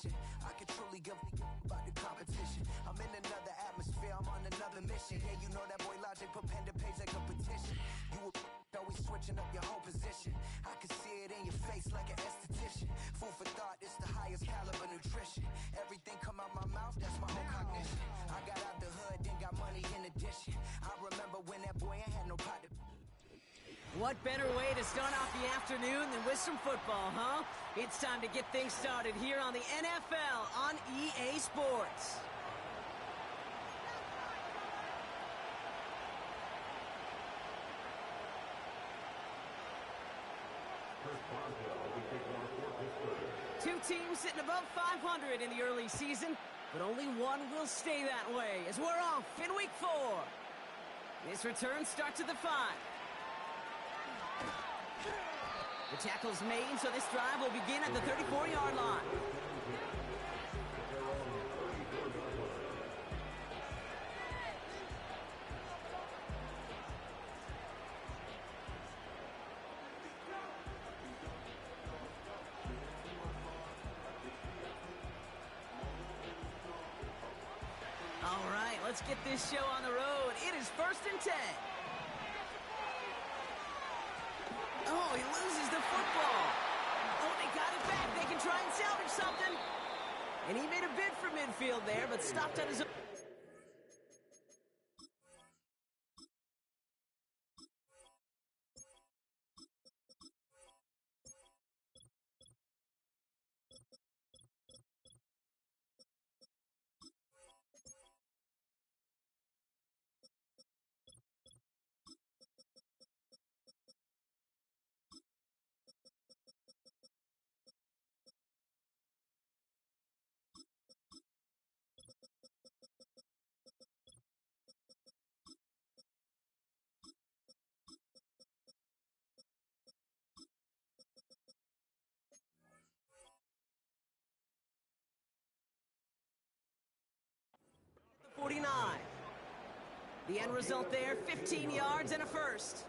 mission. I can truly give about the competition. I'm in another atmosphere, I'm on another mission. Yeah, you know that boy Logic put pen to page like a petition. You always switching up your whole position. I can see it in your face like an esthetician. Food for thought, it's the highest caliber nutrition. Everything come out my mouth, that's my whole cognition. I got out the hood, then got money in addition. I remember when that boy ain't had no pot to... What better way to start off the afternoon than with some football, huh? It's time to get things started here on the NFL on EA Sports. Two teams sitting above 500 in the early season, but only one will stay that way as we're off in week 4. This return starts at the 5. The tackle's made, so this drive will begin at the 34-yard line. All right, let's get this show on the road. It is 1st and 10. Oh, he loses the football. Oh, they got it back. They can try and salvage something. And he made a bid for midfield there, but stopped at his own. The 49. The end result there, 15 yards and a first.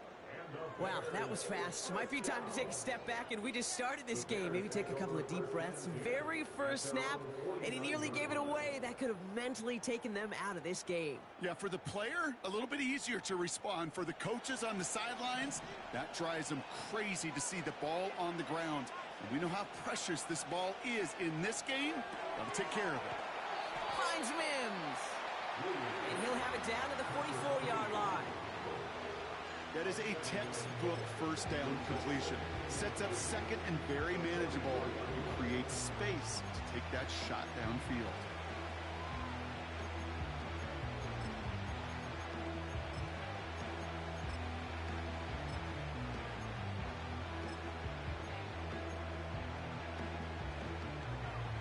Wow, that was fast. Might be time to take a step back, and we just started this game. Maybe take a couple of deep breaths. Very first snap, and he nearly gave it away. That could have mentally taken them out of this game. Yeah, for the player, a little bit easier to respond. For the coaches on the sidelines, that drives them crazy to see the ball on the ground. And we know how precious this ball is in this game. Got to take care of it. Finds Mims. And he'll have it down to the 44-yard line. That is a textbook first down completion. Sets up second and very manageable. And creates space to take that shot downfield.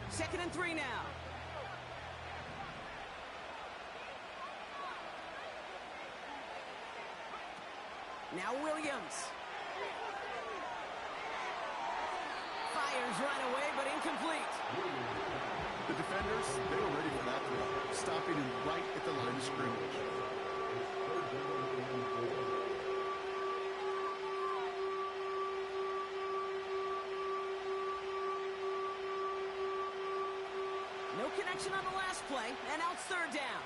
Second and 3 now. Now Williams. Fires right away, but incomplete. The defenders, they were ready for that throw, stopping him right at the line of scrimmage. No connection on the last play, and now it's 3rd down.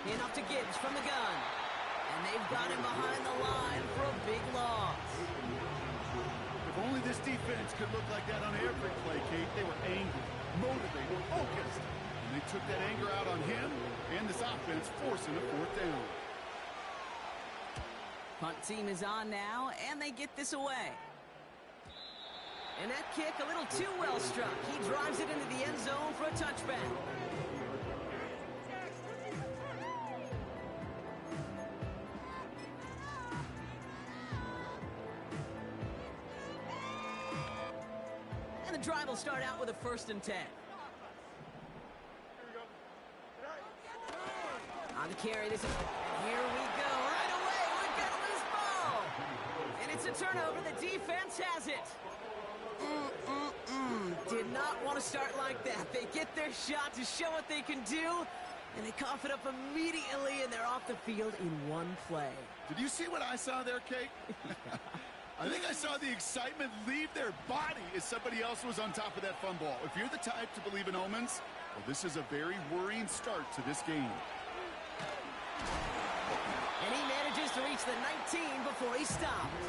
In off to Gibbs from the gun. And they've got him behind the line for a big loss. If only this defense could look like that on every play, Kate. They were angry, motivated, focused. And they took that anger out on him and this offense, forcing a 4th down. Punt team is on now, and they get this away. And that kick a little too well struck. He drives it into the end zone for a touchback. And the drive will start out with a 1st and 10. On the carry, this is... Here we go. Right away, we've got a loose ball. And it's a turnover. The defense has it. Did not want to start like that. They get their shot to show what they can do, and they cough it up immediately, and they're off the field in one play. Did you see what I saw there, Kate? I think I saw the excitement leave their body as somebody else was on top of that fun ball. If you're the type to believe in omens, well, this is a very worrying start to this game. And he manages to reach the 19 before he stopped.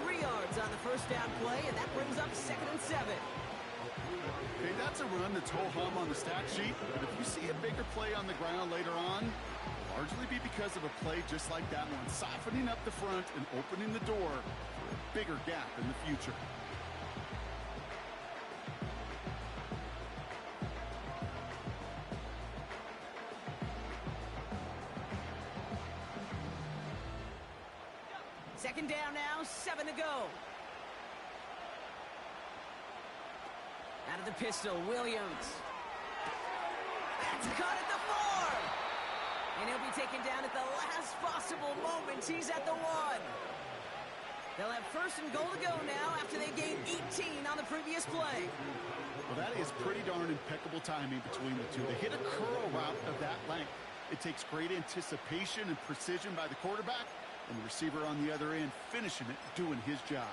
3 yards on the first down play, and that brings up 2nd and 7. Okay, that's a run that's ho-hum on the stat sheet, but if you see a bigger play on the ground later on, it'll largely be because of a play just like that one, softening up the front and opening the door for a bigger gap in the future. Second down now, 7 to go. Out of the pistol, Williams. That's caught at the 4. And he'll be taken down at the last possible moment. He's at the 1. They'll have 1st and goal to go now after they gained 18 on the previous play. Well, that is pretty darn impeccable timing between the two. They hit a curl route of that length. It takes great anticipation and precision by the quarterback, and the receiver on the other end finishing it, doing his job.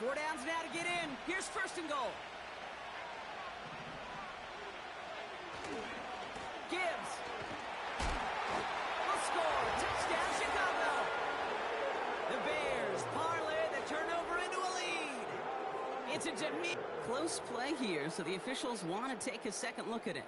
4 downs now to get in. Here's 1st and goal. Gibbs will score. Touchdown, Chicago. The Bears parlay the turnover into a lead. It's a close play here, so the officials want to take a second look at it.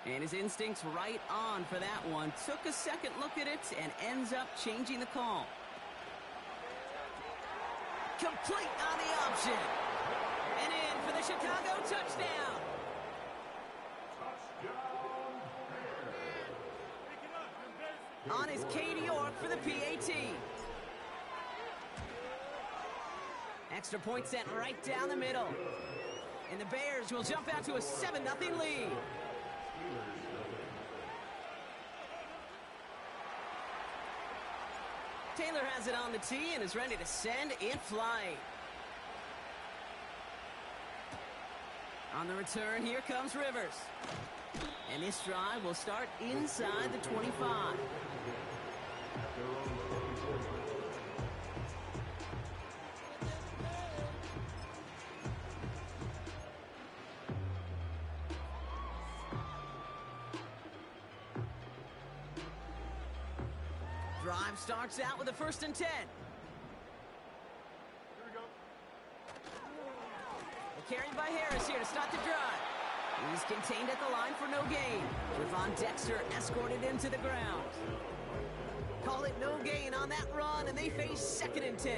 And his instincts right on for that one. Took a second look at it and ends up changing the call. Complete on the option. And in for the Chicago touchdown. On is Katie York for the PAT. Extra point sent right down the middle. And the Bears will jump out to a 7-0 lead. Taylor has it on the tee and is ready to send in flight. On the return, here comes Rivers. And this drive will start inside the 25. Drive starts out with a 1st and 10. Here we go. Carried by Harris here to start the drive. He's contained at the line for no gain. Javon Dexter escorted him to the ground. Call it no gain on that run, and they face 2nd and 10.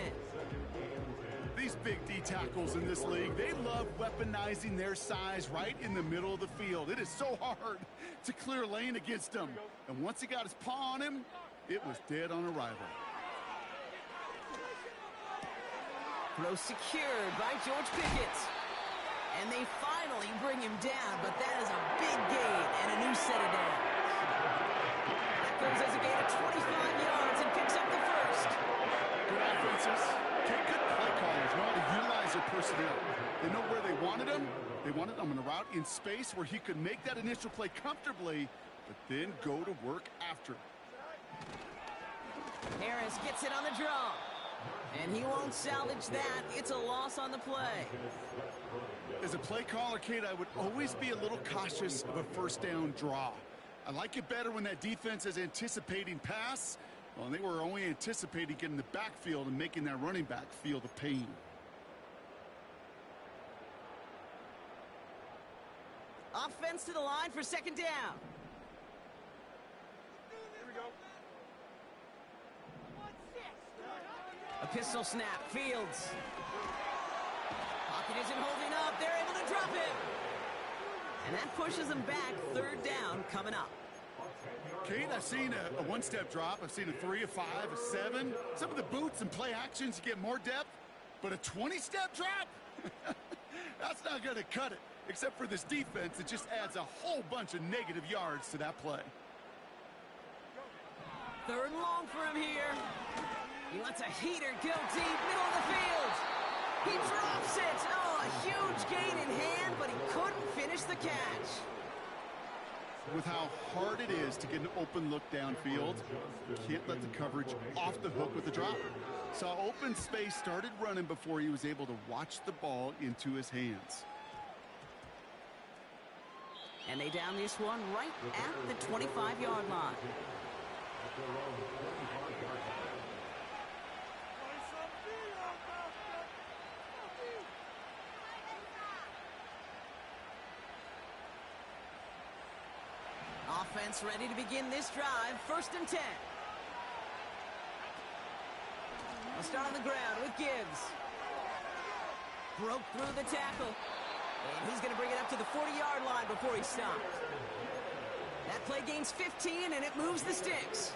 These big D tackles in this league, they love weaponizing their size right in the middle of the field. It is so hard to clear lane against them. And once he got his paw on him, it was dead on arrival. Throw secured by George Pickett. And they finally bring him down, but that is a big gain and a new set of downs. That goes as a gain of 25 yards and picks up the 1st. Good offenses, good play callers know how to utilize their personnel. They know where they wanted him. They wanted him on a route in space where he could make that initial play comfortably, but then go to work after. Harris gets it on the draw. And he won't salvage that. It's a loss on the play. As a play caller, Kate, I would always be a little cautious of a 1st down draw. I like it better when that defense is anticipating pass. Well, they were only anticipating getting the backfield and making that running back feel the pain. Offense to the line for 2nd down. A pistol snap, Fields. Pocket isn't holding up. They're able to drop it. And that pushes them back. 3rd down coming up. Kate, I've seen a 1-step drop. I've seen a 3, a 5, a 7. Some of the boots and play actions get more depth. But a 20-step drop? That's not going to cut it. Except for this defense, it just adds a whole bunch of negative yards to that play. Third and long for him here. He lets a heater go deep, middle of the field. He drops it. Oh, a huge gain in hand, but he couldn't finish the catch. With how hard it is to get an open look downfield, you can't let the coverage off the hook with the drop. Saw open space, started running before he was able to watch the ball into his hands. And they down this one right at the 25-yard line. Offense ready to begin this drive. 1st and 10. We'll start on the ground with Gibbs. Broke through the tackle. And he's going to bring it up to the 40-yard line before he stopped. That play gains 15, and it moves the sticks.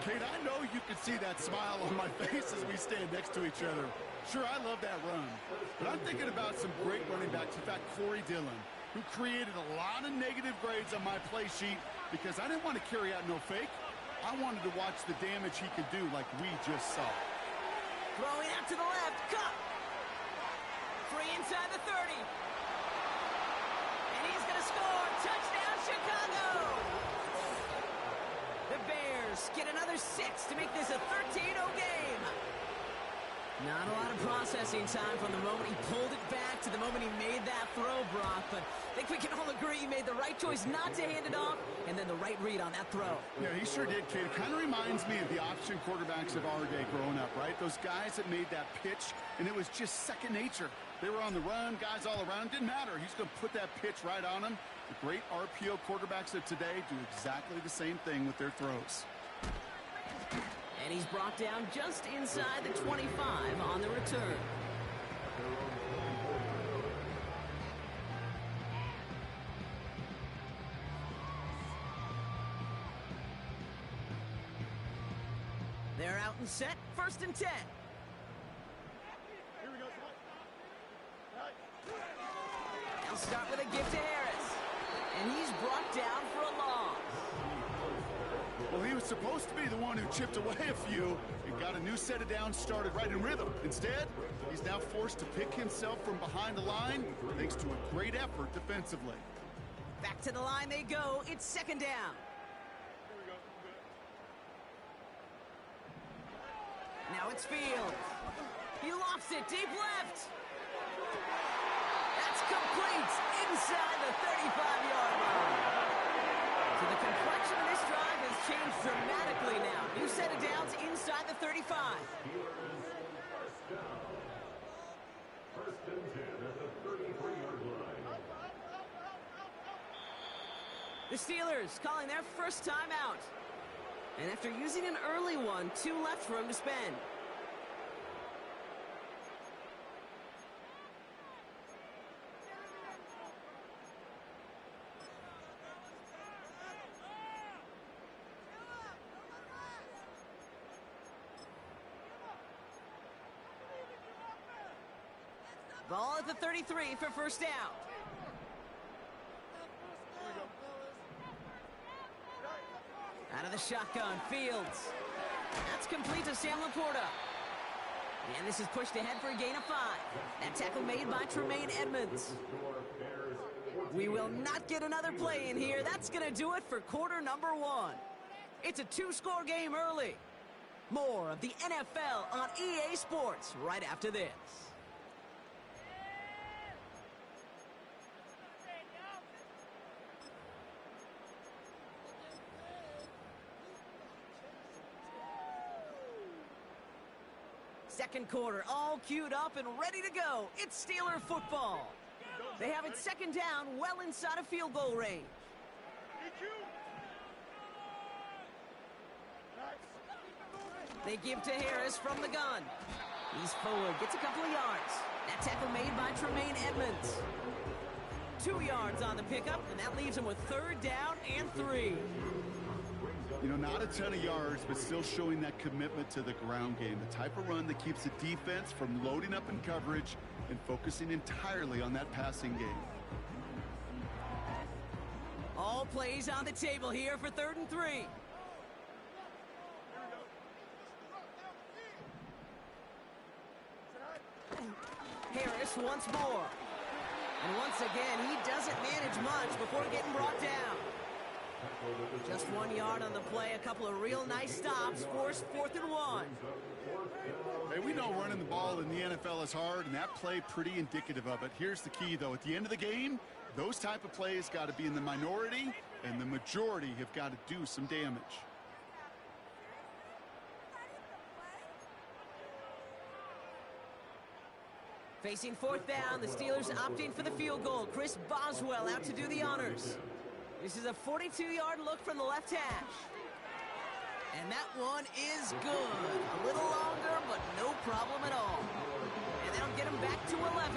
Kate, I know you can see that smile on my face as we stand next to each other. Sure, I love that run. But I'm thinking about some great running backs. In fact, Corey Dillon, who created a lot of negative grades on my play sheet because I didn't want to carry out no fake. I wanted to watch the damage he could do like we just saw. Throwing out to the left. Cup. Free inside the 30. And he's going to score. Touchdown, Chicago. The Bears get another 6 to make this a 13-0 game. Not a lot of processing time from the moment he pulled it back to the moment he made that throw, Brock. But I think we can all agree he made the right choice not to hand it off, and then the right read on that throw. Yeah, he sure did, Kate. It kind of reminds me of the option quarterbacks of our day growing up, right? Those guys that made that pitch, and it was just second nature. They were on the run, guys all around. Didn't matter. He's going to put that pitch right on him. The great RPO quarterbacks of today do exactly the same thing with their throws. And he's brought down just inside the 25 on the return. They're out and set. 1st and 10. They'll start with a give to Harris. And he's brought down for a loss. Well, he was supposed to be the one who chipped away a few and got a new set of downs started right in rhythm. Instead, he's now forced to pick himself from behind the line thanks to a great effort defensively. Back to the line they go. It's 2nd down. Now it's Fields. He lofts it deep left. That's complete inside the 35-yard line. So the complexion of this drive has changed dramatically now. New set of downs inside the 35. The Steelers calling their first time out. And after using an early one, 2 left for him to spend. Ball at the 33 for 1st down. Out of the shotgun, Fields. That's complete to Sam Laporta. And this is pushed ahead for a gain of 5. That tackle made by Tremaine Edmonds. We will not get another play in here. That's going to do it for quarter number 1. It's a 2-score game early. More of the NFL on EA Sports right after this. Second quarter, all queued up and ready to go. It's Steeler football. They have it 2nd down, well inside of field goal range. They give to Harris from the gun. He's forward, gets a couple of yards. That tackle made by Tremaine Edmonds. 2 yards on the pickup, and that leaves him with 3rd down and 3. You know, not a ton of yards, but still showing that commitment to the ground game. The type of run that keeps the defense from loading up in coverage and focusing entirely on that passing game. All plays on the table here for 3rd and 3. Harris once more. And once again, he doesn't manage much before getting brought down. Just 1 yard on the play, a couple of real nice stops, forced 4th and 1. Hey, we know running the ball in the NFL is hard, and that play pretty indicative of it. Here's the key, though. At the end of the game, those type of plays got to be in the minority, and the majority have got to do some damage. Facing 4th down, the Steelers opting for the field goal. Chris Boswell out to do the honors. This is a 42-yard look from the left hash. And that one is good. A little longer, but no problem at all. And that'll get him back to 11.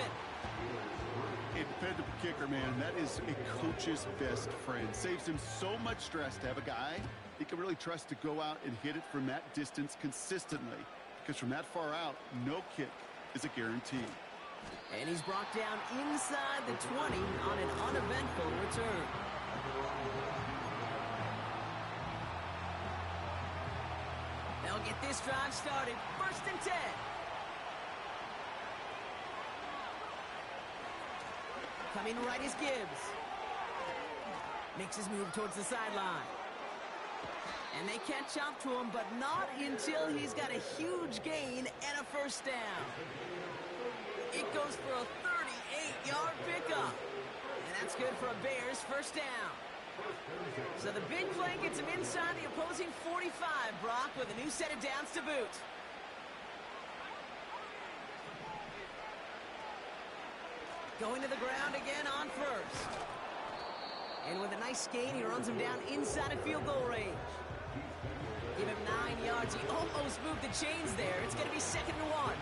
A dependable kicker, man. That is a coach's best friend. Saves him so much stress to have a guy he can really trust to go out and hit it from that distance consistently. Because from that far out, no kick is a guarantee. And he's brought down inside the 20 on an uneventful return. They'll get this drive started. 1st and 10. Coming right is Gibbs. Makes his move towards the sideline. And they catch up to him, but not until he's got a huge gain and a 1st down. It goes for a 38-yard pickup. And that's good for a Bears 1st down. So the big play gets him inside the opposing 45, Brock, with a new set of downs to boot. Going to the ground again on 1st. And with a nice gain, he runs him down inside of field goal range. Give him 9 yards. He almost moved the chains there. It's going to be 2nd and 1.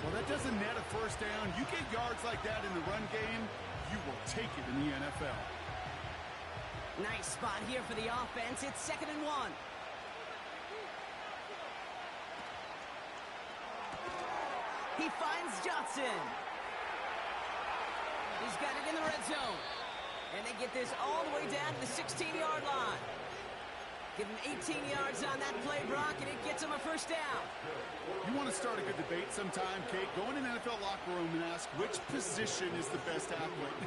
Well, that doesn't net a 1st down. You get yards like that in the run game, you will take it in the NFL. Nice spot here for the offense. It's 2nd and 1. He finds Johnson. He's got it in the red zone. And they get this all the way down to the 16-yard line. Give him 18 yards on that play, Brock, and it gets him a 1st down. You want to start a good debate sometime, Kate? Go in an NFL locker room and ask which position is the best athlete.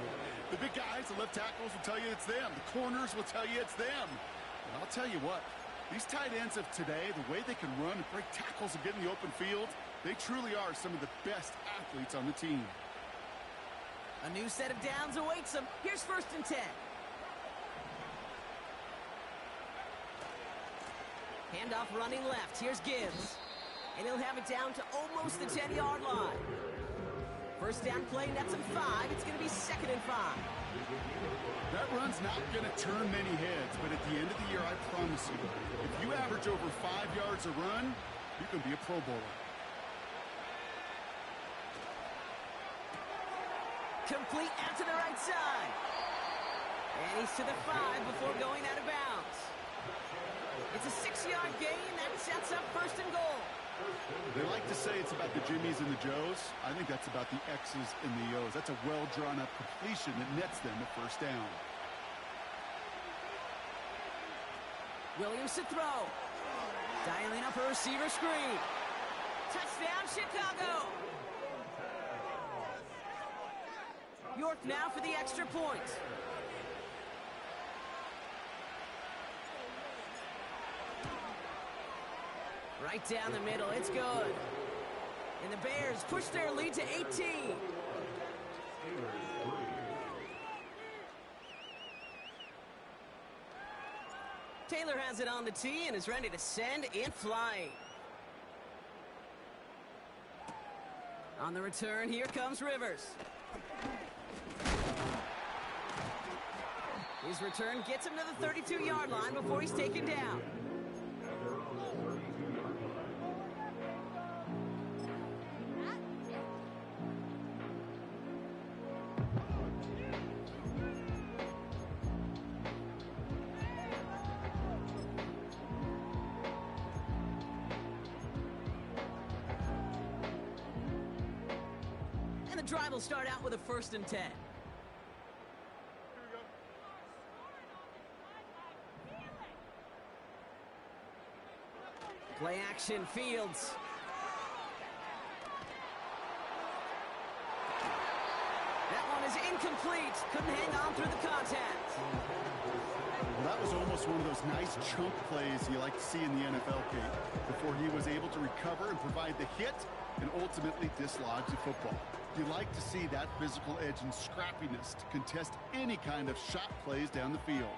The big guys, the left tackles will tell you it's them. The corners will tell you it's them. And I'll tell you what, these tight ends of today, the way they can run and break tackles and get in the open field, they truly are some of the best athletes on the team. A new set of downs awaits him. Here's 1st and 10. Handoff running left. Here's Gibbs. And he'll have it down to almost the 10-yard line. 1st down play nets him 5. It's going to be 2nd and 5. That run's not going to turn many heads, but at the end of the year, I promise you, if you average over 5 yards a run, you can be a Pro Bowler. Complete out to the right side. And he's to the 5 before going out of bounds. It's a 6-yard gain. That sets up 1st and goal. They like to say it's about the Jimmies and the Joes. I think that's about the X's and the O's. That's a well-drawn-up completion that nets them a 1st down. Williams to throw. Dialing up a receiver screen. Touchdown, Chicago. York now for the extra point. Right down the middle, it's good. And the Bears push their lead to 18. Taylor has it on the tee and is ready to send it flying. On the return, here comes Rivers. His return gets him to the 32-yard line before he's taken down. And the drive will start out with a 1st and 10. Play action, Fields. incomplete. Couldn't hang on through the contact. Well, that was almost one of those nice chunk plays you like to see in the NFL, Kate, before he was able to recover and provide the hit and ultimately dislodge the football. You like to see that physical edge and scrappiness to contest any kind of shot plays down the field.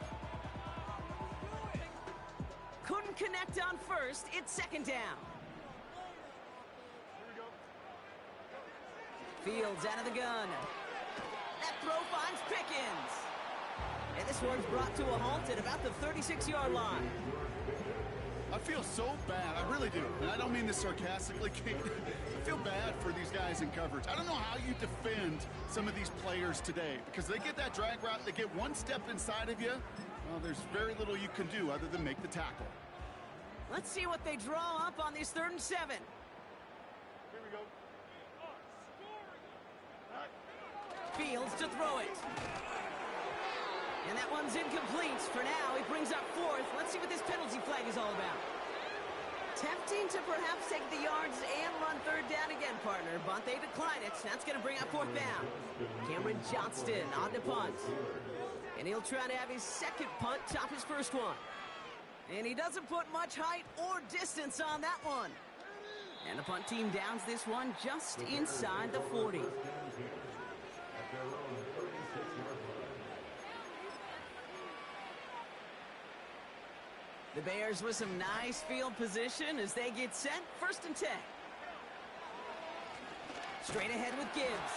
Couldn't connect on first. It's second down. Fields out of the gun. That throw finds Pickens. And this one's brought to a halt at about the 36-yard line. I feel so bad. I really do. And I don't mean this sarcastically, Kate. I feel bad for these guys in coverage. I don't know how you defend some of these players today because they get that drag route, they get one step inside of you. Well, there's very little you can do other than make the tackle. Let's see what they draw up on this 3rd and 7. Here we go. Fields to throw it. And that one's incomplete. For now, he brings up 4th. Let's see what this penalty flag is all about. Tempting to perhaps take the yards and run 3rd down again, partner, but they decline it. That's going to bring up 4th down. Cameron Johnston on to punt. And he'll try to have his 2nd punt top his 1st one. And he doesn't put much height or distance on that one. And the punt team downs this one just inside the 40. The Bears with some nice field position as they get set. 1st and 10. Straight ahead with Gibbs.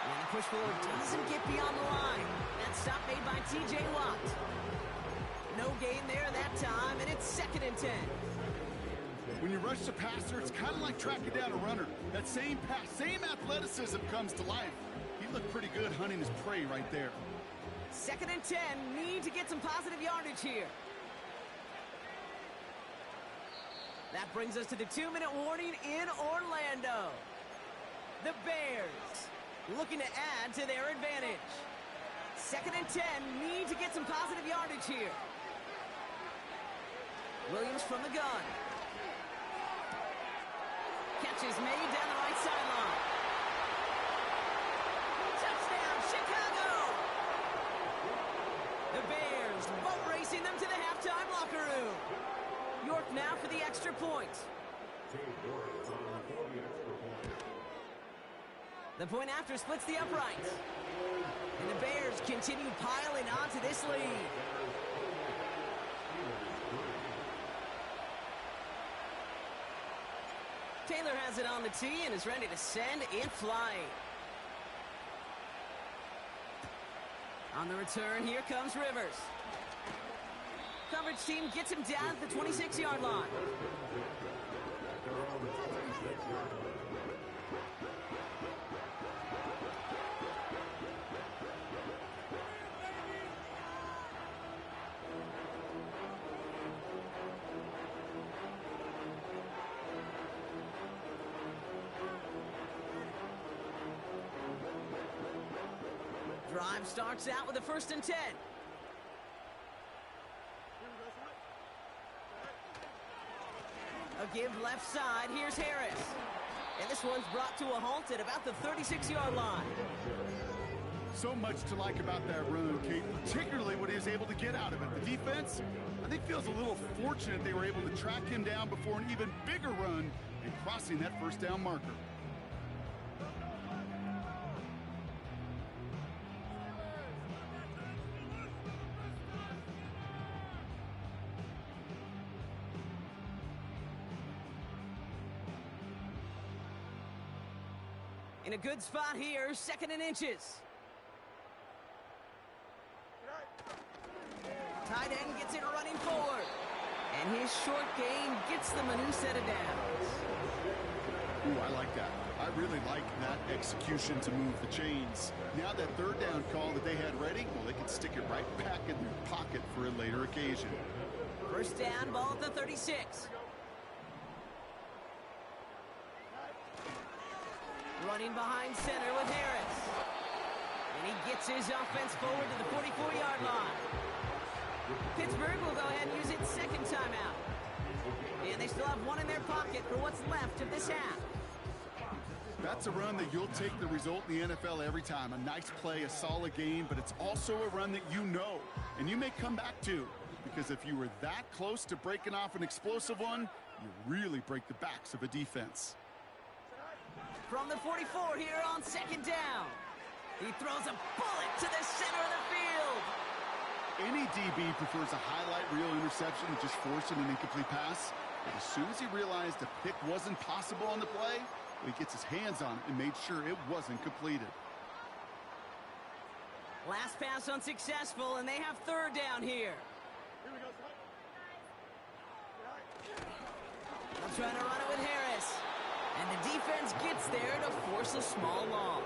And the push forward doesn't get beyond the line. That stop made by T.J. Watt. No gain there that time, and it's 2nd and 10. When you rush the passer, it's kind of like tracking down a runner. That same pass, same athleticism comes to life. He looked pretty good hunting his prey right there. 2nd and 10. Need to get some positive yardage here. That brings us to the 2-minute warning in Orlando. The Bears looking to add to their advantage. 2nd and 10. Need to get some positive yardage here. Williams from the gun. Catch is made down the right sideline. Touchdown, Chicago! The Bears boat racing them to the halftime locker room. York now for the extra point. The point after splits the upright. And the Bears continue piling onto this lead. Taylor has it on the tee and is ready to send it flying. On the return, here comes Rivers. Coverage team gets him down at the 26-yard line. Drive starts out with a 1st and 10. A give left side. Here's Harris. And this one's brought to a halt at about the 36-yard line. So much to like about that run, Kate, particularly what he was able to get out of it. The defense, I think, feels a little fortunate they were able to track him down before an even bigger run and crossing that 1st down marker. In a good spot here, 2nd and inches. Tight end gets it running forward. And his short gain gets them a new set of downs. Ooh, I like that. I really like that execution to move the chains. Now that 3rd down call that they had ready, well, they can stick it right back in their pocket for a later occasion. 1st down, ball at the 36. Running behind center with Harris. And he gets his offense forward to the 44-yard line. Pittsburgh will go ahead and use its 2nd timeout. And they still have one in their pocket for what's left of this half. That's a run that you'll take the result in the NFL every time. A nice play, a solid game, but it's also a run that you know, and you may come back to. Because if you were that close to breaking off an explosive one, you really break the backs of a defense. From the 44 here on second down. He throws a bullet to the center of the field. Any DB prefers a highlight reel interception to just forcing an incomplete pass. But as soon as he realized a pick wasn't possible on the play, he gets his hands on it and made sure it wasn't completed. Last pass unsuccessful, and they have third down here. They'll try to run it with Harris. And the defense gets there to force a small loss.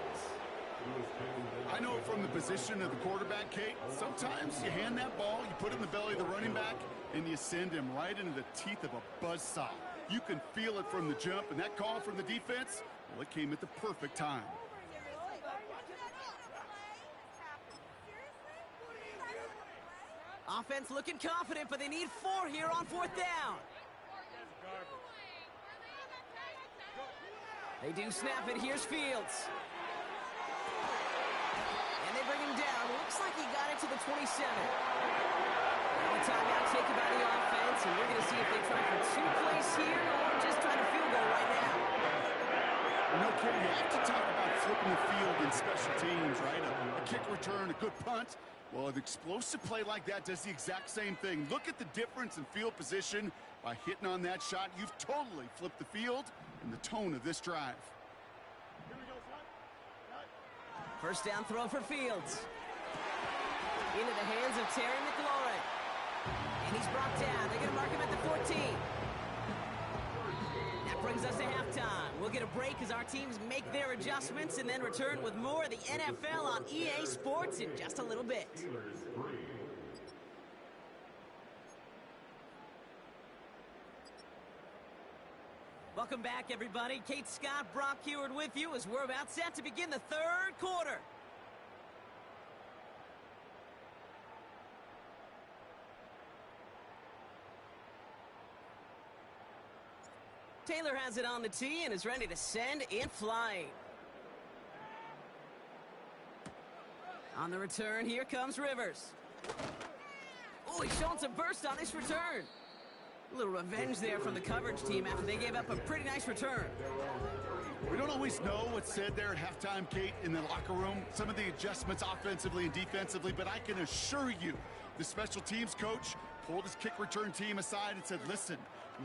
I know from the position of the quarterback, Kate, sometimes you hand that ball, you put it in the belly of the running back, and you send him right into the teeth of a buzzsaw. You can feel it from the jump, and that call from the defense, well, it came at the perfect time. Offense looking confident, but they need 4 here on fourth down. They do snap it. Here's Fields. And they bring him down. Looks like he got it to the 27. Now a timeout taken by the offense, and we're going to see if they try for 2 plays here or just try to field goal right now. No kidding. You have to talk about flipping the field in special teams, right? A kick return, a good punt. Well, an explosive play like that does the exact same thing. Look at the difference in field position. By hitting on that shot, you've totally flipped the field and the tone of this drive. First down throw for Fields. Into the hands of Terry McLaurin. And he's brought down. They're going to mark him at the 14. That brings us to halftime. We'll get a break as our teams make their adjustments and then return with more of the NFL on EA Sports in just a little bit. Welcome back, everybody. Kate Scott, Brock Huard with you as we're about set to begin the third quarter. Taylor has it on the tee and is ready to send it flying. On the return, here comes Rivers. Oh, he's showing some burst on this return. A little revenge there from the coverage team after they gave up a pretty nice return. We don't always know what's said there at halftime, Kate, in the locker room. Some of the adjustments offensively and defensively, but I can assure you the special teams coach pulled his kick return team aside and said, listen,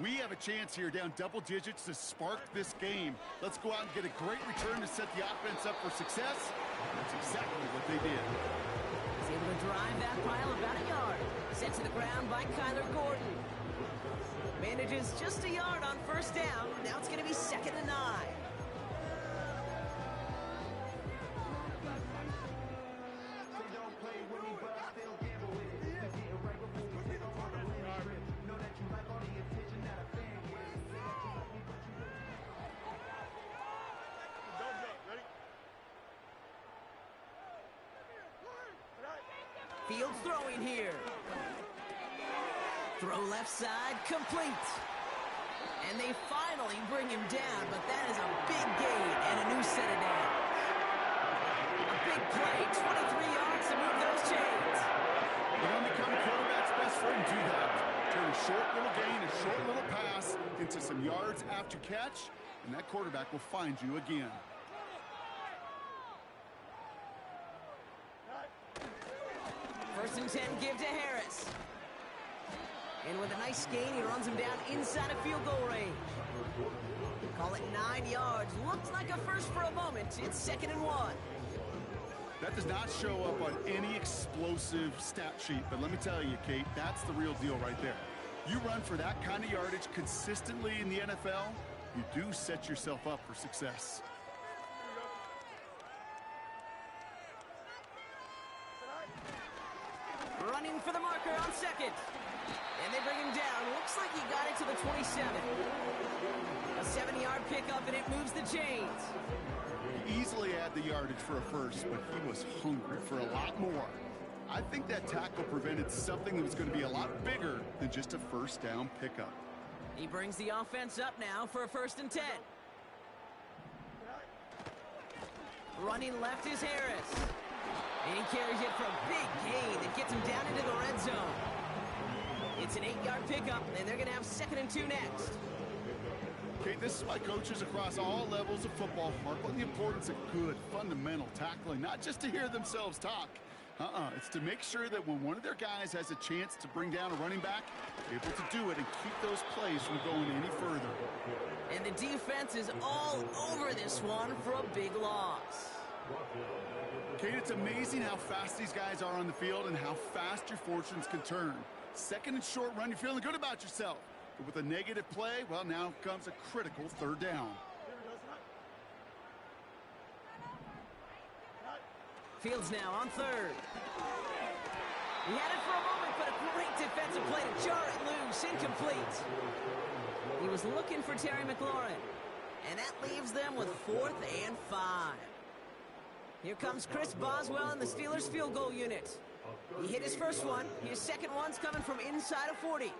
we have a chance here down double digits to spark this game. Let's go out and get a great return to set the offense up for success. And that's exactly what they did. He's able to drive that pile about a yard. Sent to the ground by Kyler Gordon. Manages just a yard on first down. Now it's going to be 2nd and 9. Fields throwing here. Throw left side, complete. And they finally bring him down, but that is a big gain and a new set of downs. A big play, 23 yards to move those chains. You don't become a quarterback's best friend, do that. Turn a short little gain, a short little pass into some yards after catch, and that quarterback will find you again. First and 10, give to Harris. And with a nice gain, he runs him down inside of field goal range. Call it 9 yards. Looks like a first for a moment. It's 2nd and 1. That does not show up on any explosive stat sheet, but let me tell you, Kate, that's the real deal right there. You run for that kind of yardage consistently in the NFL, you do set yourself up for success. Running for the marker on second. And they bring him down. Looks like he got it to the 27. A 7-yard pickup, and it moves the chains. He easily had the yardage for a first, but he was hungry for a lot more. I think that tackle prevented something that was going to be a lot bigger than just a first down pickup. He brings the offense up now for a 1st and 10. Running left is Harris. And he carries it for a big gain that gets him down into the red zone. It's an 8-yard pickup, and they're going to have 2nd and 2 next. Okay, this is why coaches across all levels of football harp on the importance of good, fundamental tackling, not just to hear themselves talk. It's to make sure that when one of their guys has a chance to bring down a running back, able to do it and keep those plays from going any further. And the defense is all over this one for a big loss. Kate, it's amazing how fast these guys are on the field and how fast your fortunes can turn. 2nd and short run, you're feeling good about yourself. But with a negative play, well, now comes a critical 3rd down. Fields now on 3rd. He had it for a moment, but a great defensive play to jar it loose. Incomplete. He was looking for Terry McLaurin. And that leaves them with 4th and 5. Here comes Chris Boswell in the Steelers field goal unit. He hit his first one. His second one's coming from inside of 40.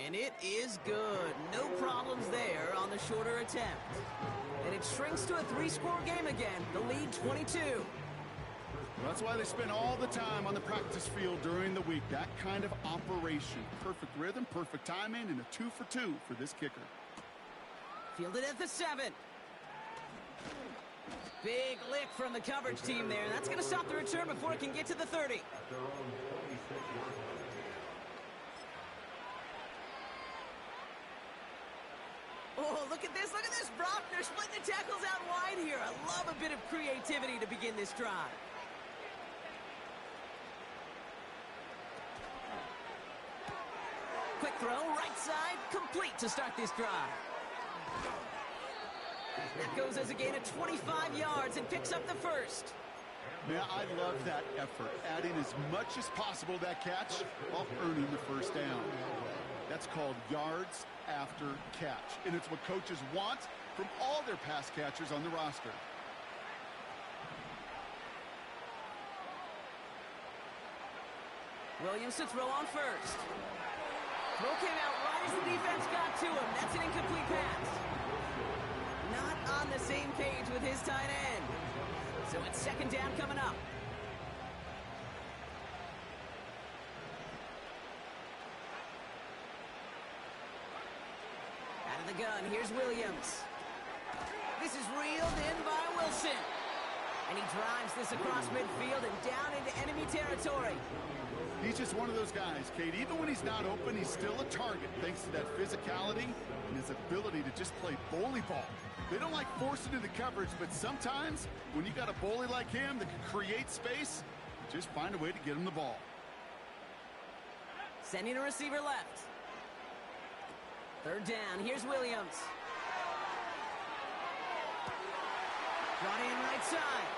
And it is good. No problems there on the shorter attempt. And it shrinks to a 3-score game again. The lead 22. That's why they spend all the time on the practice field during the week. That kind of operation. Perfect rhythm, perfect timing, and a 2 for 2 for this kicker. Fielded at the 7. Big lick from the coverage team there. That's going to stop the return before it can get to the 30. Oh, look at this, Brock. They're splitting the tackles out wide here. I love a bit of creativity to begin this drive. Quick throw, right side, complete to start this drive. That goes as a gain of 25 yards and picks up the 1st. Yeah, I love that effort, adding as much as possible to that catch while earning the 1st down. That's called yards after catch, and it's what coaches want from all their pass catchers on the roster. Williams to throw on 1st. Throw came out right as the defense got to him. That's an incomplete pass. Not on the same page with his tight end. So it's 2nd down coming up. Out of the gun, here's Williams. This is reeled in by Wilson. And he drives this across midfield and down into enemy territory. He's just one of those guys, Kate. Even when he's not open, he's still a target thanks to that physicality and his ability to just play bully ball. They don't like forcing into coverage, but sometimes when you got a bully like him that can create space, just find a way to get him the ball. Sending a receiver left. 3rd down. Here's Williams. Brought in right side.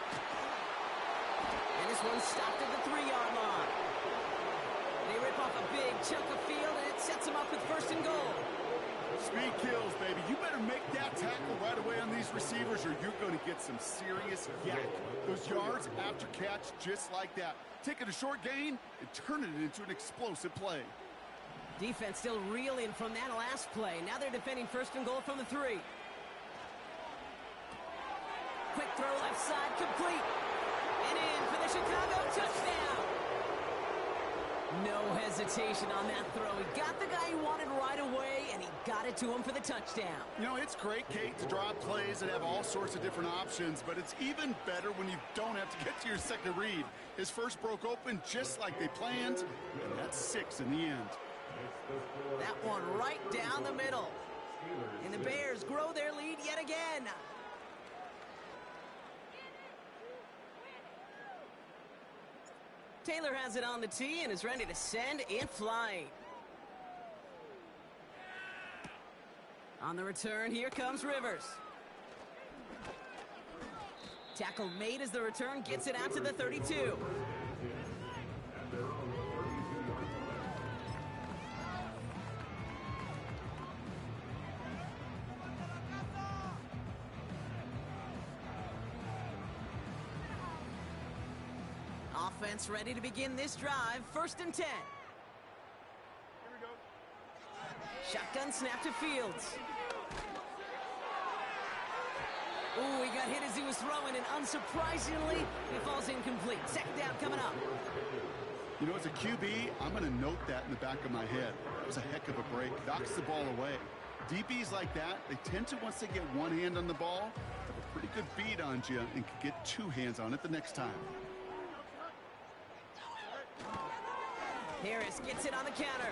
And this one's stopped at the 3-yard line. They rip off a big chunk of field, and it sets them up with 1st and goal. Speed kills, baby. You better make that tackle right away on these receivers, or you're going to get some serious yak. Those yards after catch, just like that. Taking a short gain and turning it into an explosive play. Defense still reeling from that last play. Now they're defending 1st and goal from the 3. Quick throw left side, complete. And in for the Chicago touchdown. No hesitation on that throw. He got the guy he wanted right away, and he got it to him for the touchdown. You know, it's great, Kate, to draw plays that have all sorts of different options, but it's even better when you don't have to get to your second read. His first broke open just like they planned, and that's 6 in the end. That one right down the middle. And the Bears grow their lead yet again. Taylor has it on the tee and is ready to send in flight. On the return, here comes Rivers. Tackle made as the return gets it out to the 32. Offense ready to begin this drive. 1st and 10. Here we go. Shotgun snap to Fields. Ooh, he got hit as he was throwing, and unsurprisingly, it falls incomplete. Second down coming up. You know, as a QB, I'm going to note that in the back of my head. That was a heck of a break. Knocks the ball away. DBs like that, they tend to, once they get one hand on the ball, have a pretty good beat on you and can get two hands on it the next time. Harris gets it on the counter.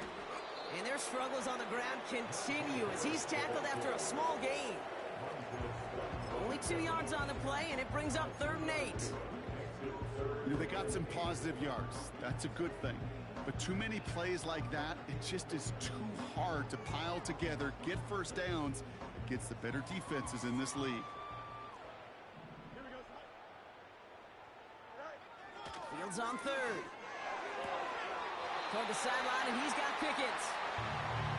And their struggles on the ground continue as he's tackled after a small gain. Only 2 yards on the play, and it brings up 3rd and 8. You know, they got some positive yards. That's a good thing. But too many plays like that, it just is too hard to pile together, get first downs against the better defenses in this league. Fields on 3rd. Toward the sideline, and he's got Pickens.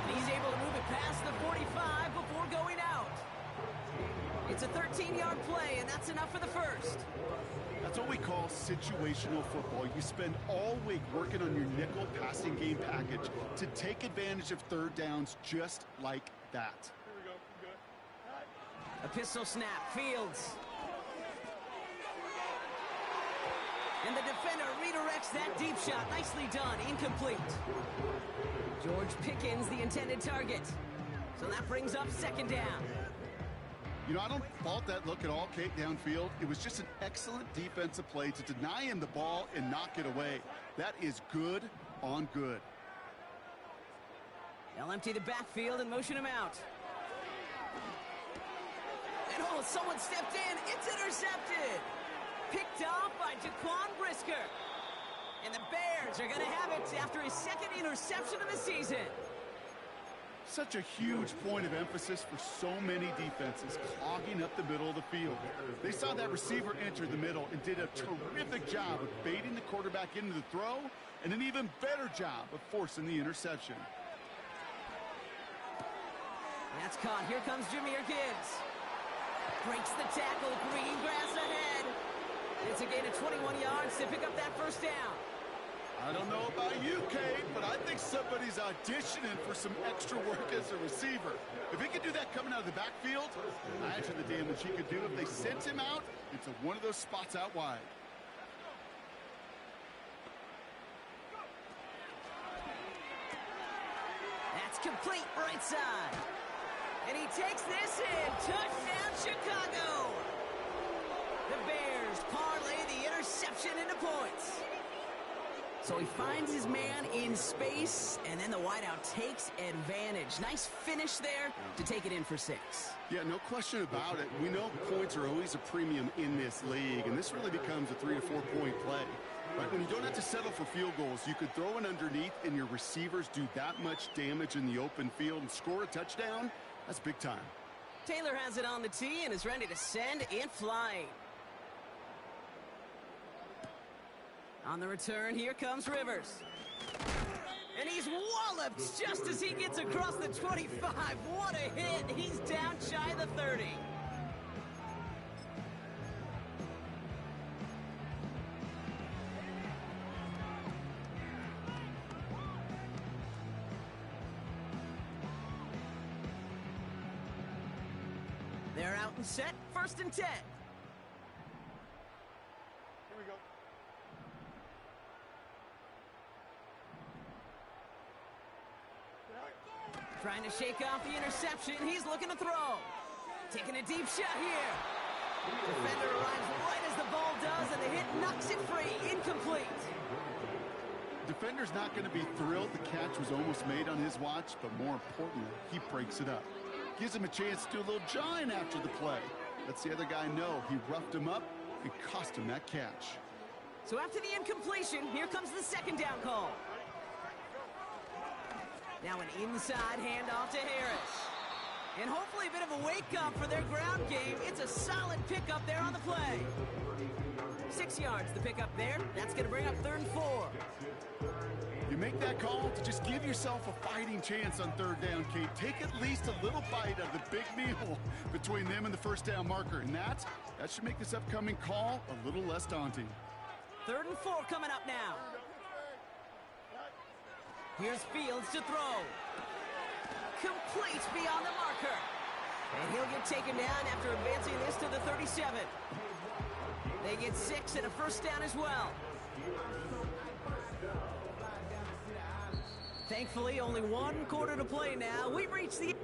And he's able to move it past the 45 before going out. It's a 13-yard play, and that's enough for the first. That's what we call situational football. You spend all week working on your nickel passing game package to take advantage of 3rd downs just like that. A pistol snap. Fields. And the defender redirects that deep shot. Nicely done. Incomplete. George Pickens, the intended target. So that brings up 2nd down. You know, I don't fault that look at all, Kate, downfield. It was just an excellent defensive play to deny him the ball and knock it away. That is good on good. They'll empty the backfield and motion him out. And oh, someone stepped in. It's intercepted. Picked off by Jaquan Brisker. And the Bears are going to have it after his 2nd interception of the season. Such a huge point of emphasis for so many defenses, clogging up the middle of the field. They saw that receiver enter the middle and did a terrific job of baiting the quarterback into the throw, and an even better job of forcing the interception. That's caught. Here comes Jahmyr Gibbs. Breaks the tackle. Green grass ahead. It's a gain of 21 yards to pick up that 1st down. I don't know about you, Kate, but I think somebody's auditioning for some extra work as a receiver. If he could do that coming out of the backfield, imagine the damage he could do if they sent him out into one of those spots out wide. That's complete right side. And he takes this in. Touchdown, Chicago. The Bears parlay the interception into points. So he finds his man in space, and then the wideout takes advantage. Nice finish there to take it in for 6. Yeah, no question about it. We know points are always a premium in this league, and this really becomes a 3 to 4 point play. Right? When you don't have to settle for field goals, you could throw it underneath, and your receivers do that much damage in the open field and score a touchdown. That's big time. Taylor has it on the tee and is ready to send it flying. On the return, here comes Rivers. And he's walloped just as he gets across the 25. What a hit. He's down shy of the 30. They're out and set. 1st and 10. Trying to shake off the interception. He's looking to throw. Taking a deep shot here. Defender arrives right as the ball does, and the hit knocks it free. Incomplete. Defender's not going to be thrilled the catch was almost made on his watch, but more importantly, he breaks it up. Gives him a chance to do a little jawing after the play. Lets the other guy know he roughed him up and cost him that catch. So after the incompletion, here comes the 2nd down call. Now an inside handoff to Harris. And hopefully a bit of a wake-up for their ground game. It's a solid pickup there on the play. 6 yards the pickup there. That's going to bring up 3rd and 4. You make that call to just give yourself a fighting chance on 3rd down, Kate. Take at least a little bite of the big meal between them and the 1st down marker. And that should make this upcoming call a little less daunting. 3rd and 4 coming up now. Here's Fields to throw. Complete beyond the marker. And he'll get taken down after advancing this to the 37. They get 6 and a first down as well. Thankfully, only 1 quarter to play now. We've reached the...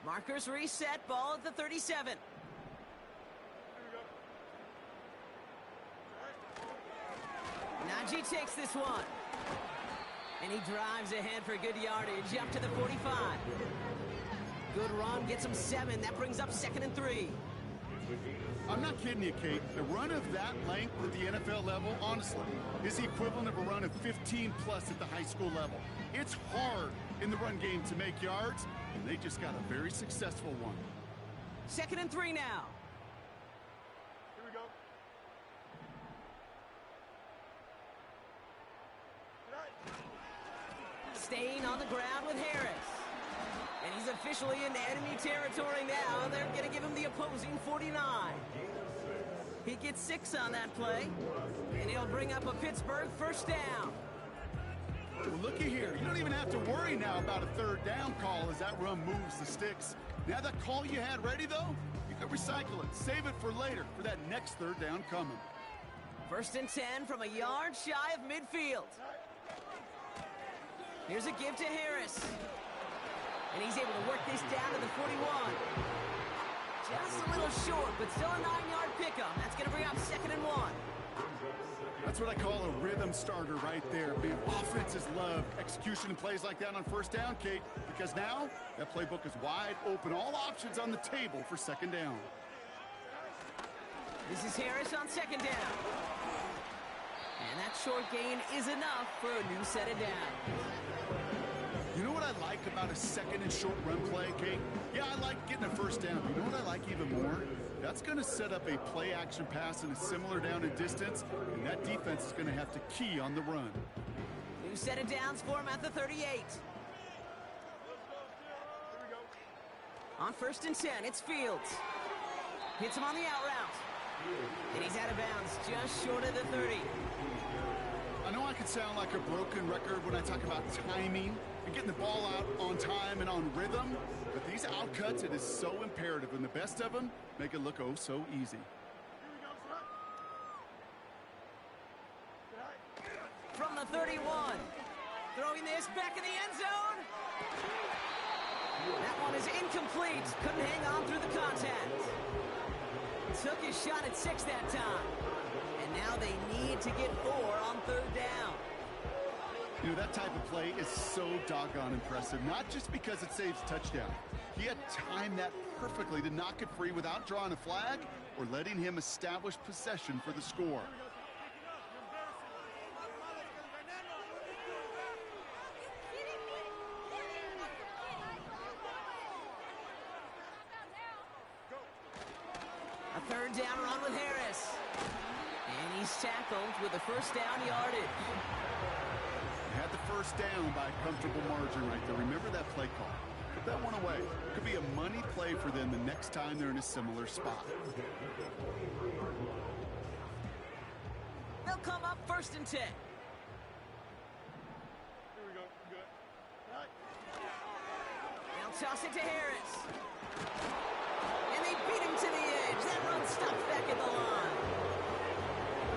Markers reset, ball at the 37. Najee takes this one. And he drives ahead for good yardage up to the 45. Good run, gets him 7. That brings up 2nd and 3. I'm not kidding you, Kate. A run of that length at the NFL level, honestly, is the equivalent of a run of 15-plus at the high school level. It's hard in the run game to make yards, and they just got a very successful one. 2nd and 3 now. Here we go. Staying on the ground with Harris. And he's officially in enemy territory now. They're going to give him the opposing 49. He gets 6 on that play. And he'll bring up a Pittsburgh first down. Well, looky here. You don't even have to worry now about a 3rd down call as that run moves the sticks. Now that call you had ready, though, you can recycle it. Save it for later for that next 3rd down coming. 1st and 10 from a yard shy of midfield. Here's a give to Harris. And he's able to work this down to the 41. Just a little short, but still a 9-yard pickup. That's going to bring up 2nd and 1. That's what I call a rhythm starter right there. Big offenses love execution and plays like that on 1st down, Kate, because now that playbook is wide open. All options on the table for 2nd down. This is Harris on 2nd down. And that short gain is enough for a new set of downs. You know what I like about a 2nd and short run play, Kate? Yeah, I like getting a 1st down. You know what I like even more? That's going to set up a play-action pass in a similar down and distance, and that defense is going to have to key on the run. New set of downs for him at the 38. On 1st and 10, it's Fields. Hits him on the out route. And he's out of bounds, just short of the 30. I know I can sound like a broken record when I talk about timing and getting the ball out on time and on rhythm, but these outcuts, it is so imperative, and the best of them make it look oh so easy. From the 31, throwing this back in the end zone. That one is incomplete, couldn't hang on through the contact. Took his shot at 6 that time. And now they need to get 4 on 3rd down. You know, that type of play is so doggone impressive, not just because it saves a touchdown. He had timed that perfectly to knock it free without drawing a flag or letting him establish possession for the score. A 3rd down run with Harris. And he's tackled with a 1st down yardage. Had the 1st down by a comfortable margin right there. Remember that play call. Put that one away. Could be a money play for them the next time they're in a similar spot. They'll come up 1st and 10. Here we go. Good. They'll toss it to Harris. And they beat him to the edge. That run stops back at the line.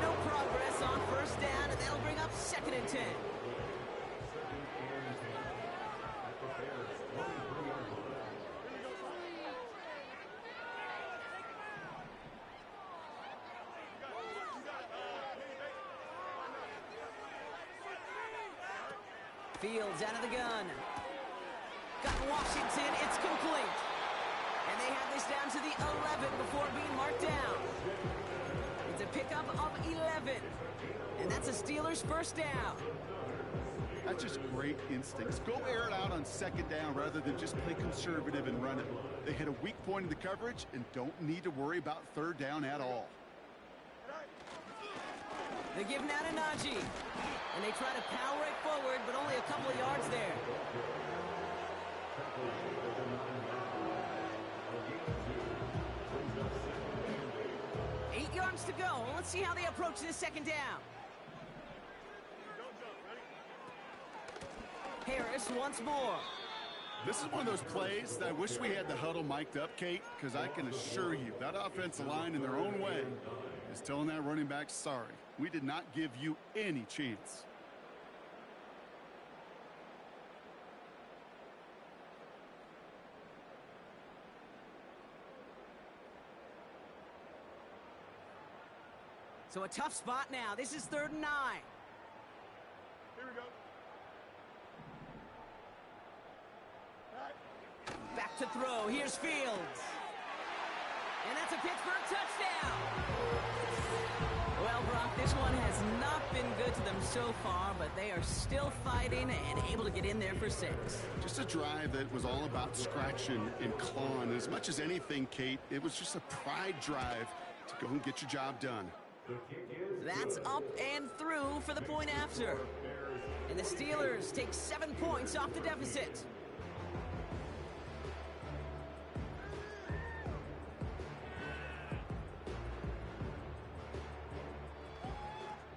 No progress on 1st down, and they'll bring up 2nd and 10. Fields out of the gun. Got Washington, it's complete. And they have this down to the 11 before being marked down. It's a pickup of 11. And that's a Steelers 1st down. That's just great instincts. Go air it out on 2nd down rather than just play conservative and run it. They hit a weak point in the coverage and don't need to worry about 3rd down at all. They give now to Najee. And they try to power it forward, but only a couple of yards there. Eight yards to go. Let's see how they approach this 2nd down. Harris once more. This is one of those plays that I wish we had the huddle mic'd up, Kate, because I can assure you that offensive line in their own way is telling that running back, sorry, we did not give you any chance. So a tough spot now. This is 3rd and 9. Here we go. Back to throw. Here's Fields. And that's a Pittsburgh touchdown. Well, Brock, this one has not been good to them so far, but they are still fighting and able to get in there for 6. Just a drive that was all about scratching and clawing. As much as anything, Kate, it was just a pride drive to go and get your job done. That's up and through for the point after. And the Steelers take 7 points off the deficit.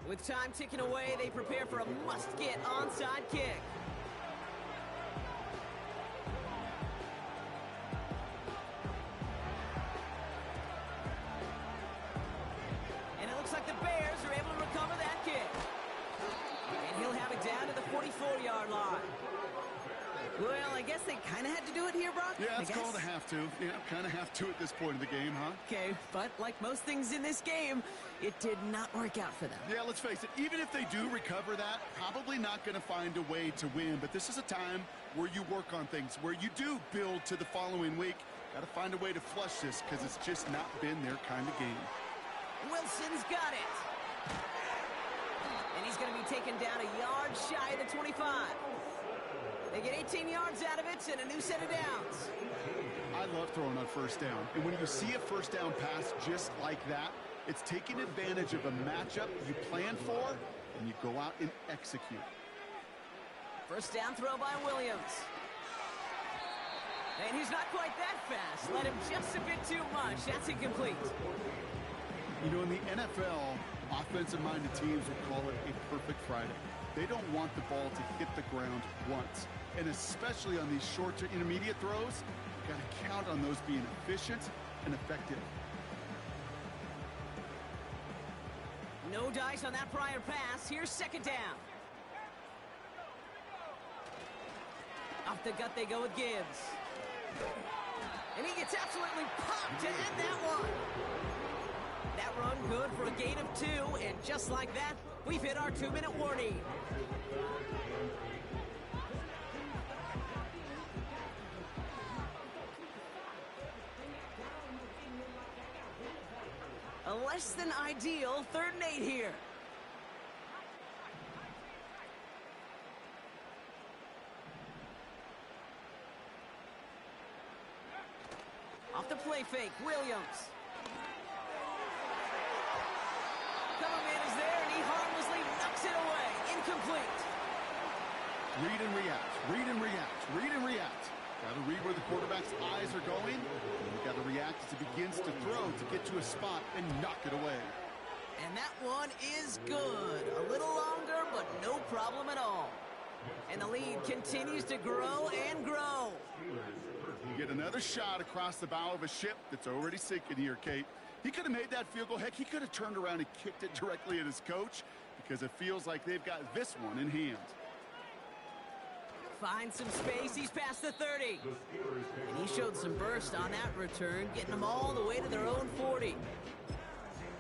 With time ticking away, they prepare for a must-get onside kick. And it looks like the Bears are able to recover that kick. And he'll have it down to the 44-yard line. Well, I guess they kind of had to do it here, Brock. Yeah, it's called a have to. Yeah, kind of have to at this point of the game, huh? Okay, but like most things in this game, it did not work out for them. Yeah, let's face it, even if they do recover that, probably not going to find a way to win. But this is a time where you work on things, where you do build to the following week. Got to find a way to flush this because it's just not been their kind of game. Wilson's got it. And he's going to be taken down a yard shy of the 25. They get 18 yards out of it and a new set of downs. I love throwing on first down. And when you see a first down pass just like that, it's taking advantage of a matchup you plan for, and you go out and execute. First down throw by Williams. And he's not quite that fast. Let him just a bit too much. That's incomplete. You know, in the NFL, offensive-minded teams would call it a perfect Friday. They don't want the ball to hit the ground once. And especially on these short to intermediate throws, you've got to count on those being efficient and effective. No dice on that prior pass. Here's 2nd down. Off the gut they go with Gibbs. And he gets absolutely popped to end that one. That run good for a gain of 2, and just like that, we've hit our 2-minute warning. A less than ideal 3rd and 8 here. Off the play fake, Williams. Coverman is there, and he harmlessly knocks it away. Incomplete. Read and react, read and react, read and react. Got to read where the quarterback's eyes are going. And you got to react as he begins to throw to get to a spot and knock it away. And that one is good. A little longer, but no problem at all. And the lead continues to grow and grow. You get another shot across the bow of a ship that's already sinking here, Kate. He could have made that field goal. Heck, he could have turned around and kicked it directly at his coach because it feels like they've got this one in hand. Finds some space. He's past the 30. And he showed some burst on that return, getting them all the way to their own 40.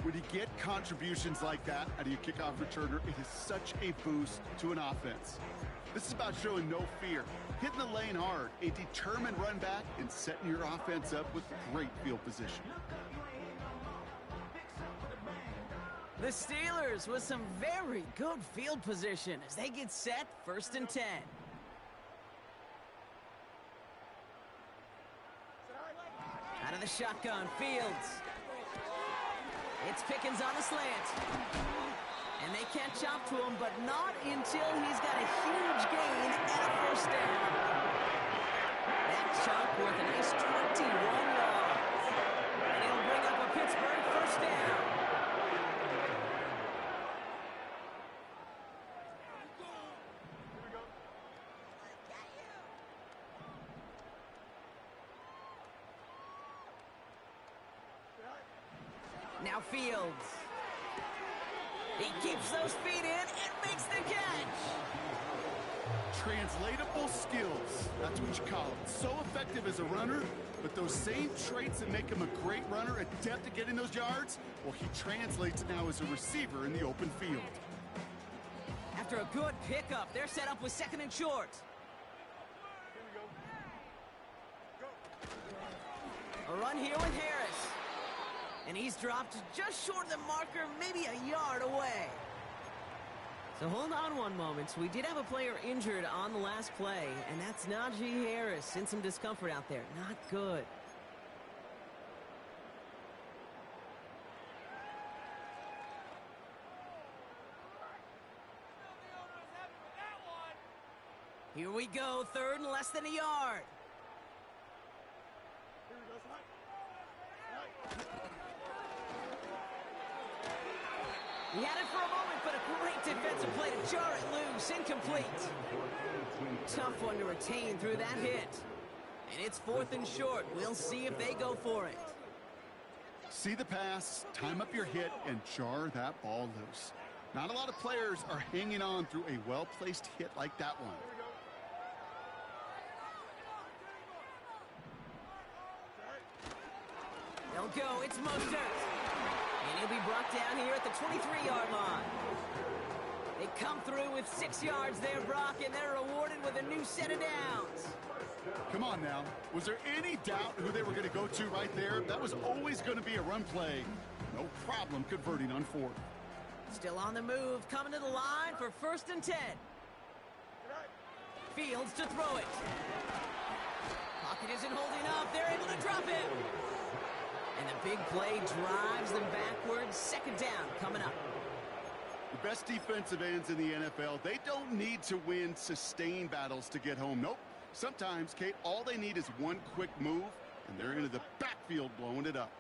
When you get contributions like that out of your kickoff returner, it is such a boost to an offense. This is about showing no fear, hitting the lane hard, a determined run back, and setting your offense up with great field position. The Steelers with some very good field position as they get set 1st and 10. Out of the shotgun, Fields. It's Pickens on the slant. And they catch up to him, but not until he's got a huge gain and a first down. That chunk worth a nice 21 yards. And he'll bring up a Pittsburgh first down. Now Fields. He keeps those feet in and makes the catch. Translatable skills. That's what you call it. So effective as a runner, but those same traits that make him a great runner, adept at getting those yards, well, he translates it now as a receiver in the open field. After a good pickup, they're set up with 2nd and short. A run here with Harris. And he's dropped just short of the marker, maybe a yard away. So hold on one moment. We did have a player injured on the last play, and that's Najee Harris. In some discomfort out there. Not good. Here we go, 3rd and less than a yard. He had it for a moment, but a great defensive play to jar it loose. Incomplete. Tough one to retain through that hit. And it's 4th and short. We'll see if they go for it. See the pass, time up your hit, and jar that ball loose. Not a lot of players are hanging on through a well-placed hit like that one. They'll go. It's Mostert. And he'll be brought down here at the 23-yard line. They come through with 6 yards there, Brock, and they're rewarded with a new set of downs. Come on now. Was there any doubt who they were going to go to right there? That was always going to be a run play. No problem converting on 4th. Still on the move, coming to the line for 1st and 10. Fields to throw it. Pocket isn't holding up. They're able to drop it. And the big play drives them backwards. 2nd down coming up. The best defensive ends in the NFL, they don't need to win sustained battles to get home. Nope. Sometimes, Kate, all they need is one quick move, and they're into the backfield blowing it up.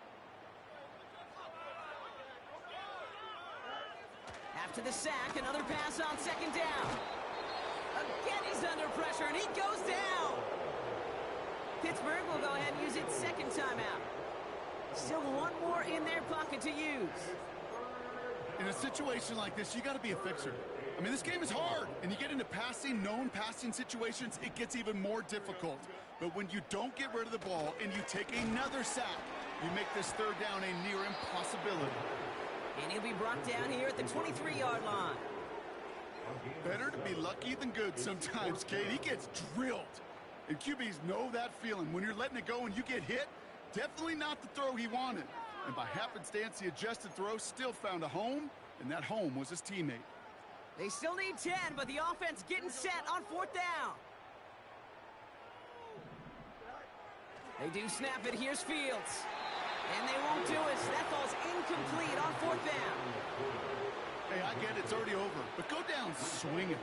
After the sack, another pass on 2nd down. Again, he's under pressure, and he goes down. Pittsburgh will go ahead and use its 2nd timeout. Still one more in their pocket to use. In a situation like this, you got to be a fixer. I mean, this game is hard, and you get into known passing situations, it gets even more difficult. But when you don't get rid of the ball and you take another sack, you make this 3rd down a near impossibility. And he'll be brought down here at the 23-yard line. Better to be lucky than good sometimes, Kate. He gets drilled. And QBs know that feeling. When you're letting it go and you get hit, definitely not the throw he wanted. And by happenstance, the adjusted throw still found a home, and that home was his teammate. They still need 10, but the offense getting set on 4th down. They do snap it. Here's Fields. And they won't do it. So that falls incomplete on 4th down. Hey, I get it's already over, but go down swinging.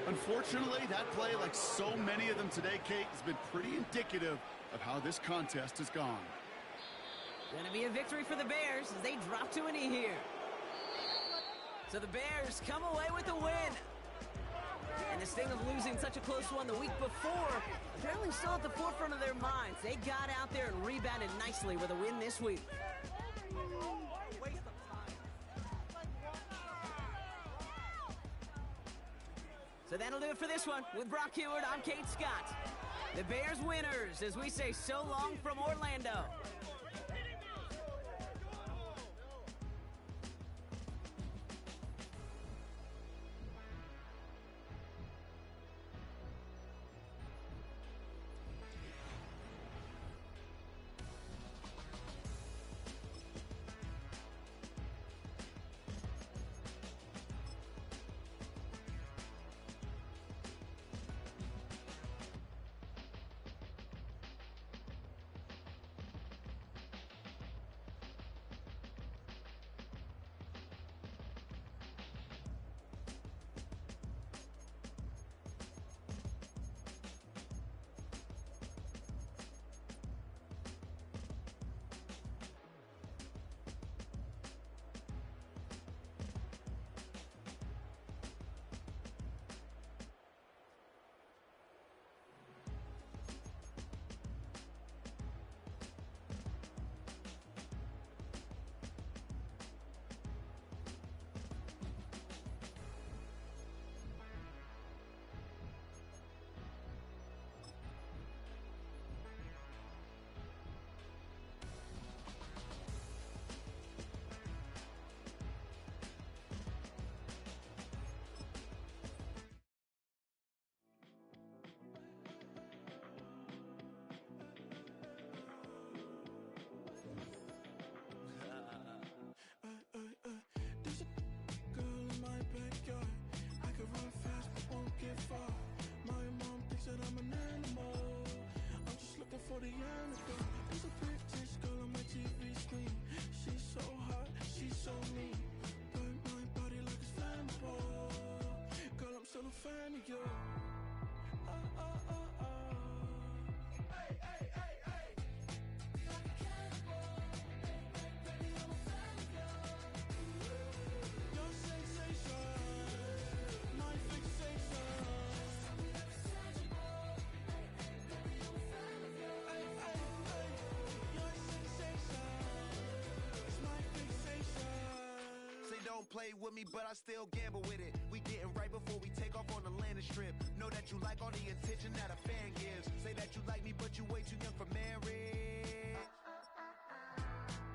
Unfortunately, that play, like so many of them today, Kate, has been pretty indicative of how this contest has gone. Going to be a victory for the Bears as they drop to a knee here. So the Bears come away with a win. And the sting of losing such a close one the week before, apparently still at the forefront of their minds. They got out there and rebounded nicely with a win this week. So that'll do it for this one. With Brock Huard, I'm Kate Scott. The Bears winners as we say so long from Orlando. get far. My mom thinks that I'm an animal. I'm just looking for the antidote. There's a prettiest girl on my TV screen. She's so hot, she's so mean. Burn my body like it's flammable. Girl, I'm still a fan of you. Hey, hey, hey, hey. Like a cannibal. Baby, I'm a fan of you. Your sensation, my fixation. Baby, I'm a fan of you. Hey, hey, hey. Your sensation is my fixation. Say don't play with me, but I still gamble with it. We getting right before we take off on the landing strip. Know that you like all the attention that a fan gives. Say that you like me, but you way too young for marriage.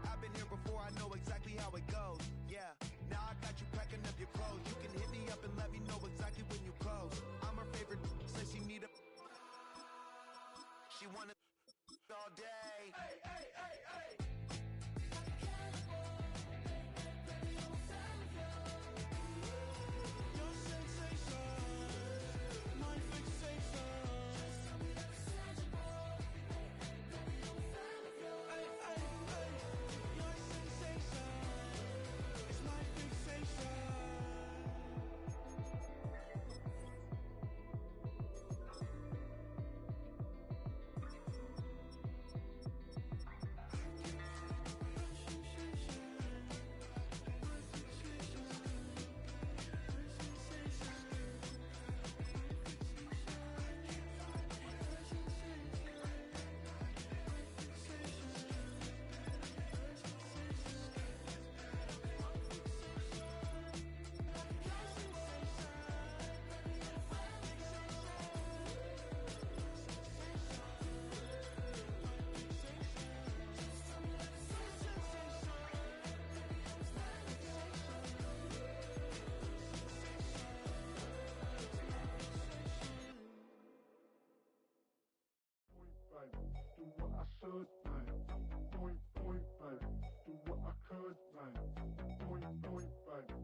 I've been here before, I know exactly how it goes. Yeah, now I got you packing up your clothes. You can hit me up and let me know exactly when you close. I'm her favorite, says she need a. She wanna all day. Hey, hey, hey, hey. Your sensation, my fixation. Hey, hey, hey. Your sensation is my fixation. Do what I should, man. Point, baby. Do what I could, man. Point, baby.